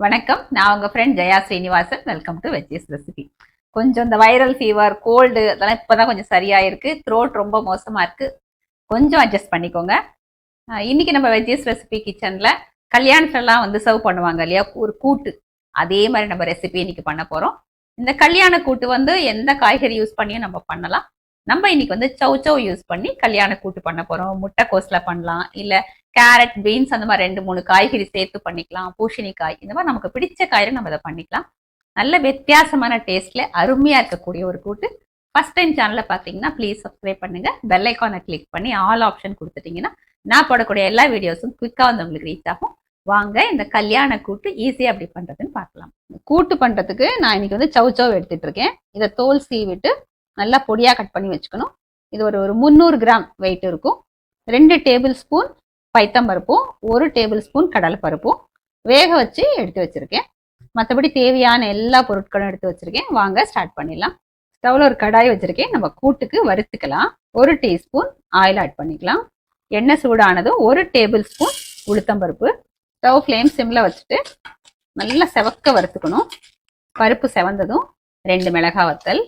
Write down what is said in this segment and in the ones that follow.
வணக்கம். நான் உங்க friend Jaya Srinivasan. Welcome to veggies recipe. கொஞ்சம் இந்த வைரல் ஃபீவர், கோல்டு அதெல்லாம் இப்பதான் கொஞ்சம் சரியாயிருக்கு. த்ரோட் ரொம்ப மோசமா இருக்கு. கொஞ்சம் அட்ஜஸ்ட் பண்ணிக்கோங்க. இன்னைக்கு நம்ம வெஜ்ஜீஸ் ரெசிபி கிச்சன்ல கல்யாணத்துலலாம் வந்து சர்வ் பண்ணுவாங்க இல்லையா, ஒரு கூட்டு. அதே மாதிரி நம்ம ரெசிபி இன்னைக்கு பண்ண போறோம். இந்த கல்யாண கூட்டு வந்து எந்த காய்கறி யூஸ் பண்ணியும் நம்ம பண்ணலாம். நம்ம இன்னைக்கு வந்து சௌச்சௌ யூஸ் பண்ணி கல்யாண கூட்டு பண்ண போறோம். முட்டைக்கோஸ்ல பண்ணலாம், இல்ல கேரட், பீன்ஸ் அந்த மாதிரி 2 3 காய்கறி சேர்த்து பண்ணிக்கலாம். பூசணிக்காய் இந்த மாதிரி நமக்கு பிடிச்ச காய்கறி நம்ம இதை பண்ணிக்கலாம். நல்ல வித்தியாசமான டேஸ்ட்ல அருமையா இருக்கக்கூடிய ஒரு கூட்டு. ஃபர்ஸ்ட் டைம் சேனல்ல பாத்தீங்கன்னா ப்ளீஸ் சப்ஸ்கிரைப் பண்ணுங்க. பெல் ஐக்கானை கிளிக் பண்ணி ஆல் ஆப்ஷன் கொடுத்துட்டீங்கன்னா நான் போடக்கூடிய எல்லா வீடியோஸும் குயிக்கா வந்து உங்களுக்கு ரீச் ஆகும். வாங்க இந்த கல்யாண கூட்டு ஈஸியா எப்படி பண்றதுன்னு பார்க்கலாம். கூட்டு பண்றதுக்கு நான் இன்னைக்கு வந்து சௌச்சௌ எடுத்துட்டு இருக்கேன். இதை தோல் சீவிட்டு நல்லா பொடியா கட் பண்ணி வச்சுக்கணும். இது ஒரு 300 கிராம் வெயிட் இருக்கும். 2 டேபிள் ஸ்பூன் பைத்தம்பருப்பும் 1 டேபிள் ஸ்பூன் கடலைப்பருப்பும் வேக வச்சு எடுத்து வச்சிருக்கேன். மற்றபடி தேவையான எல்லா பொருட்களும் எடுத்து வச்சிருக்கேன். வாங்க ஸ்டார்ட் பண்ணிடலாம். ஸ்டவ்ல ஒரு கடாய் வச்சிருக்கேன். நம்ம கூட்டுக்கு வறுத்துக்கலாம். 1 டீஸ்பூன் ஆயில் ஆட் பண்ணிக்கலாம். எண்ணெய் சூடானதும் 1 டேபிள் ஸ்பூன் உளுத்தம்பருப்பு. ஸ்டவ் ஃப்ளேம் சிம்ல வச்சுட்டு நல்லா செவக்க வறுத்துக்கணும். பருப்பு செவந்ததும் 2 மிளகாய் வத்தல்,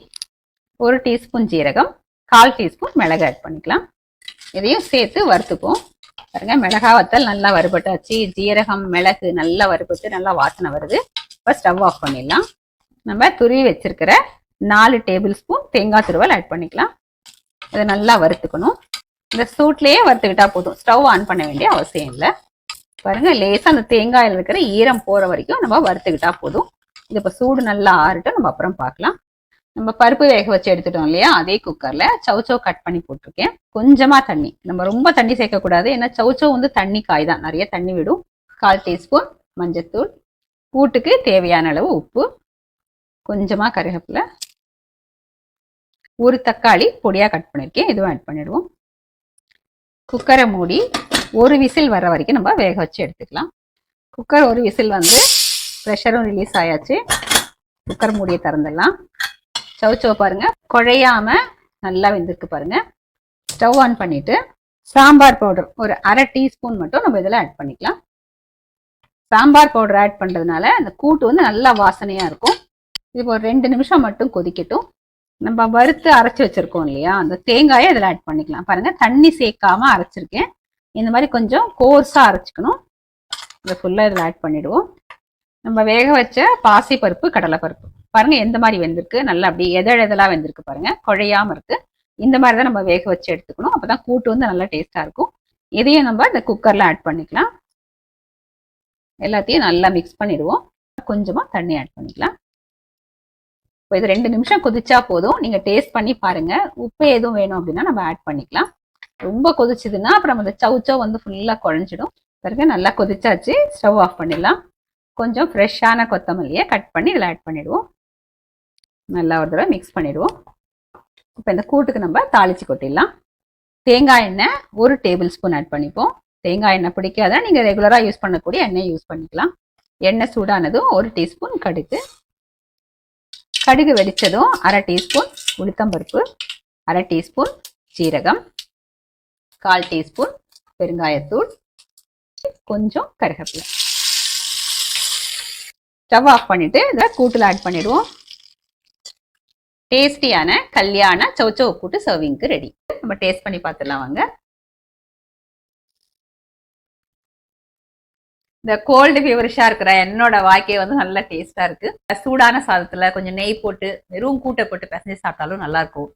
1 டீஸ்பூன் ஜீரகம், 1/4 டீஸ்பூன் மிளகு ஆட் பண்ணிக்கலாம். இதையும் சேர்த்து வறுத்துப்போம். பாருங்க, மிளகாய் வத்தல் நல்லா வறுபட்டாச்சு. ஜீரகம், மிளகு நல்லா வறுபட்டு நல்லா வாசனை வருது. இப்போ ஸ்டவ் ஆஃப் பண்ணிடலாம். நம்ம துருவி வச்சிருக்கிற 4 டேபிள் ஸ்பூன் தேங்காய் துருவல் ஆட் பண்ணிக்கலாம். இதை நல்லா வறுத்துக்கணும். இந்த சூட்லேயே வறுத்துக்கிட்டா போதும். ஸ்டவ் ஆன் பண்ண வேண்டிய அவசியம் இல்லை. பாருங்க, லேசாக அந்த தேங்காயில் இருக்கிற ஈரம் போகிற வரைக்கும் நம்ம வறுத்துக்கிட்டா போதும். இது இப்போ சூடு நல்லா ஆறட்டும், நம்ம அப்புறம் பார்க்கலாம். நம்ம பருப்பு வேக வச்சு எடுத்துட்டோம் இல்லையா, அதே குக்கர்ல சௌச்சௌ கட் பண்ணி போட்டிருக்கேன். கொஞ்சமா தண்ணி, நம்ம ரொம்ப தண்ணி சேர்க்கக்கூடாது, ஏன்னா சௌச்சௌ வந்து தண்ணி காய் தான், நிறைய தண்ணி விடும். 1/4 டீஸ்பூன் மஞ்சத்தூள், கூட்டுக்கு தேவையான அளவு உப்பு, கொஞ்சமா கருவேப்பிலை, ஒரு தக்காளி பொடியா கட் பண்ணிருக்கேன், இதுவும் ஆட் பண்ணிடுவோம். குக்கரை மூடி ஒரு விசில் வர வரைக்கும் நம்ம வேக வச்சு எடுத்துக்கலாம். குக்கர் ஒரு விசில் வந்து ப்ரெஷரும் ரிலீஸ் ஆயாச்சு. குக்கர் மூடியை திறந்துடலாம். சௌச்சௌ பாருங்க குழையாம நல்லா வெந்திருக்கு பாருங்க. ஸ்டவ் ஆன் பண்ணிட்டு சாம்பார் பவுடர் ஒரு 1/2 டீஸ்பூன் மட்டும் நம்ம இதில் ஆட் பண்ணிக்கலாம். சாம்பார் பவுடர் ஆட் பண்றதுனால அந்த கூட்டு வந்து நல்லா வாசனையா இருக்கும். இது ஒரு 2 நிமிஷம் மட்டும் கொதிக்கட்டும். நம்ம வறுத்து அரைச்சி வச்சிருக்கோம் இல்லையா, அந்த தேங்காயை இதில் ஆட் பண்ணிக்கலாம். பாருங்க, தண்ணி சேர்க்காம அரைச்சிருக்கேன். இந்த மாதிரி கொஞ்சம் கோர்ஸா அரைச்சிக்கணும். இதை ஃபுல்லா இதில் ஆட் பண்ணிடுவோம். நம்ம வேக வச்ச பாசி பருப்பு, கடலை பருப்பு பாருங்க எந்த மாதிரி வெந்திருக்கு. நல்லா அப்படி எதழெதெல்லாம் வெந்திருக்கு பாருங்க, குழையாம இருக்கு. இந்த மாதிரி தான் நம்ம வேக வச்சு எடுத்துக்கணும். அப்பதான் கூட்டு வந்து நல்லா டேஸ்டா இருக்கும். இதையும் நம்ம இந்த குக்கர்ல ஆட் பண்ணிக்கலாம். எல்லாத்தையும் நல்லா மிக்ஸ் பண்ணிடுவோம். கொஞ்சமா தண்ணி ஆட் பண்ணிக்கலாம். இப்போ இது 2 நிமிஷம் கொதிச்சா போதும். நீங்க டேஸ்ட் பண்ணி பாருங்க. உப்பு எதுவும் வேணும் அப்படின்னா நம்ம ஆட் பண்ணிக்கலாம். ரொம்ப கொதிச்சுதுன்னா அப்புறம் அந்த சௌச்சௌ வந்து ஃபுல்லா குழஞ்சிடும். பாருங்க, நல்லா கொதிச்சாச்சு. ஸ்டவ் ஆஃப் பண்ணிடலாம். கொஞ்சம் ஃப்ரெஷ்ஷான கொத்தமல்லியை கட் பண்ணி இதில் ஆட் பண்ணிடுவோம். நல்லா ஒரு தடவை மிக்ஸ் பண்ணிடுவோம். இப்போ இந்த கூட்டுக்கு நம்ம தாளிச்சு கொட்டிடலாம். தேங்காய் எண்ணெய் 1 டேபிள் ஸ்பூன் ஆட் பண்ணிப்போம். தேங்காய் எண்ணெய் பிடிக்காத நீங்கள் ரெகுலராக யூஸ் பண்ணக்கூடிய எண்ணெய் யூஸ் பண்ணிக்கலாம். எண்ணெய் சூடானதும் 1 டீஸ்பூன் கடுகு, கடுகு வெடிச்சதும் 1/2 டீஸ்பூன் உளுத்தம்பருப்பு, 1/2 டீஸ்பூன் ஜீரகம், 1/4 டீஸ்பூன் பெருங்காயத்தூள், கொஞ்சம் கருவேப்பிலை. ஸ்டவ் ஆஃப் பண்ணிட்டு இதில் கூட்டில் ஆட் பண்ணிடுவோம். டேஸ்டியான கல்யாண சௌச்சௌ கூட்டு சர்விங்க்கு ரெடி. நம்ம டேஸ்ட் பண்ணி பார்த்துடலாம் வாங்க. இந்த கோல்டு ஃபீவரிஷா இருக்கிற என்னோட வாய்க்கே வந்து நல்ல டேஸ்டா இருக்கு. சூடான சாதத்துல கொஞ்சம் நெய் போட்டு வெறும் கூட்டை போட்டு பிசைஞ்சு சாப்பிட்டாலும் நல்லா இருக்கும்.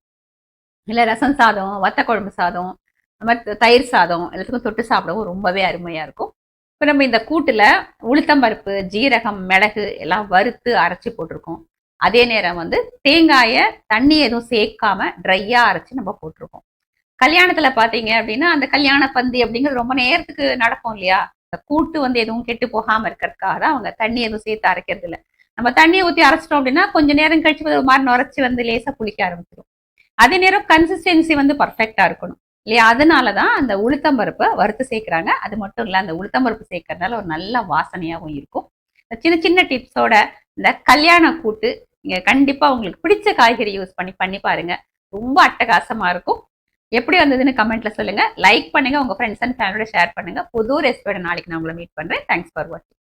இல்ல ரசம் சாதம், வத்த குழம்பு சாதம், அந்த மாதிரி தயிர் சாதம் எல்லாத்துக்கும் தொட்டு சாப்பிடவும் ரொம்பவே அருமையா இருக்கும். இப்போ நம்ம இந்த கூட்டுல உளுத்தம்பருப்பு, ஜீரகம், மிளகு எல்லாம் வறுத்து அரைச்சி போட்டிருக்கோம். அதே நேரம் வந்து தேங்காயை தண்ணி எதுவும் சேர்க்காம ட்ரையா அரைச்சி நம்ம போட்டிருக்கோம். கல்யாணத்துல பாத்தீங்க அப்படின்னா அந்த கல்யாண பந்தி அப்படிங்கிறது ரொம்ப நேரத்துக்கு நடக்கும் இல்லையா. அந்த கூட்டு வந்து எதுவும் கெட்டு போகாம இருக்கிறதுக்காக தான் அவங்க தண்ணி எதுவும் சேர்த்து அரைக்கிறது இல்லை. நம்ம தண்ணியை ஊற்றி அரைச்சிட்டோம் அப்படின்னா கொஞ்சம் நேரம் கழிச்சு ஒரு மாதிரி நுரைச்சி வந்து லேசா புளிக்க ஆரம்பிச்சிடும். அதே நேரம் கன்சிஸ்டன்சி வந்து பர்ஃபெக்டா இருக்கணும் இல்லையா. அதனாலதான் அந்த உளுத்தம்பருப்பை வறுத்து சேர்க்கிறாங்க. அது மட்டும் இல்ல, அந்த உளுத்தம்பருப்பு சேர்க்கறதுனால ஒரு நல்ல வாசனையாகவும் இருக்கும். சின்ன சின்ன டிப்ஸோட இந்த கல்யாண கூட்டு நீங்க கண்டிப்பா உங்களுக்கு பிடிச்ச காய்கறி யூஸ் பண்ணி பாருங்க. ரொம்ப அட்டகாசமா இருக்கும். எப்படி வந்ததுன்னு கமெண்ட்ல சொல்லுங்க. லைக் பண்ணுங்க, உங்க ஃப்ரெண்ட்ஸ் அண்ட் ஃபேமிலியோட ஷேர் பண்ணுங்க. புது ரெசிபியோட நாளைக்கு நான் உங்களை மீட் பண்றேன். தேங்க்ஸ் ஃபார் வாட்சிங்.